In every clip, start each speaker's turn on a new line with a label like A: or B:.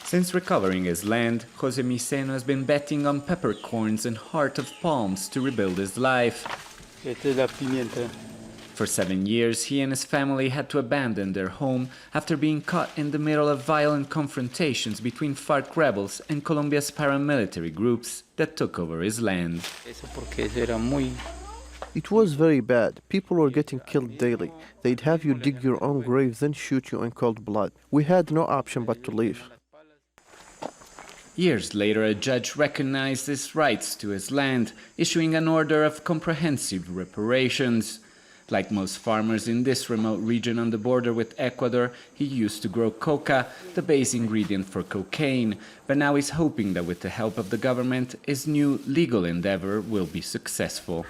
A: Since recovering his land, Jose MISENO has been betting on peppercorns and heart of palms to rebuild his life.
B: Esta es la pimienta.
A: For 7 years, he and his family had to abandon their home after being caught in the middle of violent confrontations between FARC rebels and Colombia's paramilitary groups that took over his land.
C: It was very bad. People were getting killed daily. They'd have you dig your own grave, then shoot you in cold blood. We had no option but to leave.
A: Years later, a judge recognized his rights to his land, issuing an order of comprehensive reparations. Like most farmers in this remote region on the border with Ecuador, he used to grow coca, the base ingredient for cocaine, but now he's hoping that with the help of the government, his new legal endeavor will be successful.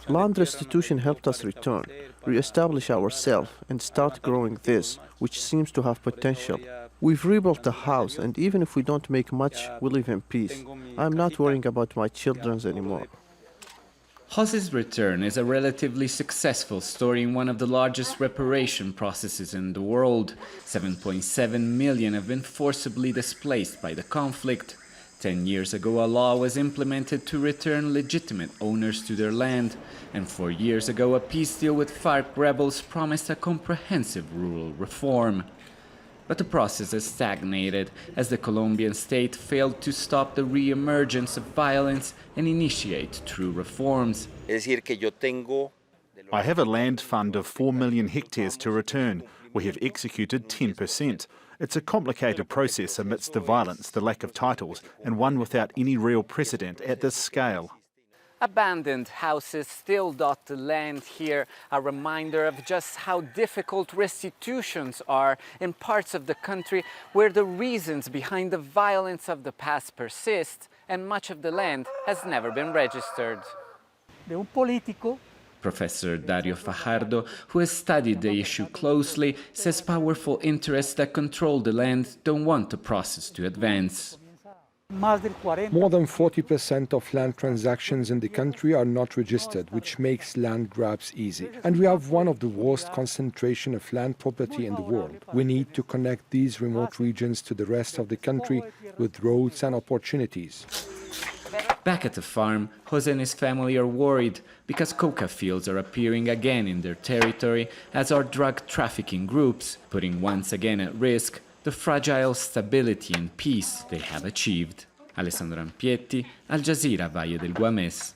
C: Land restitution helped us return, re-establish ourselves, and start growing this, which seems to have potential. We've rebuilt the house, and even if we don't make much, we live in peace. I'm not worrying about my children anymore.
A: Jose's return is a relatively successful story in one of the largest reparation processes in the world. 7.7 million have been forcibly displaced by the conflict. 10 years ago, a law was implemented to return legitimate owners to their land. And 4 years ago, a peace deal with FARC rebels promised a comprehensive rural reform. But the process has stagnated as the Colombian state failed to stop the re-emergence of violence and initiate true reforms.
D: I have a land fund of 4 million hectares to return. We have executed 10%. It's a complicated process amidst the violence, the lack of titles, and one without any real precedent at this scale.
A: Abandoned houses still dot the land here, a reminder of just how difficult restitutions are in parts of the country where the reasons behind the violence of the past persist and much of the land has never been registered. Professor Dario FAJARDO, who has studied the issue closely, says powerful interests that control the land don't want the process to advance.
E: More than 40% of land transactions in the country are not registered, which makes land grabs easy. And we have one of the worst concentration of land property in the world. We need to connect these remote regions to the rest of the country with roads and opportunities.
A: Back at the farm, Jose and his family are worried because coca fields are appearing again in their territory, as are drug trafficking groups, putting once again at risk the fragile stability and peace they have achieved. Alessandro Rampietti, Aljazeera, Valle del Guamez.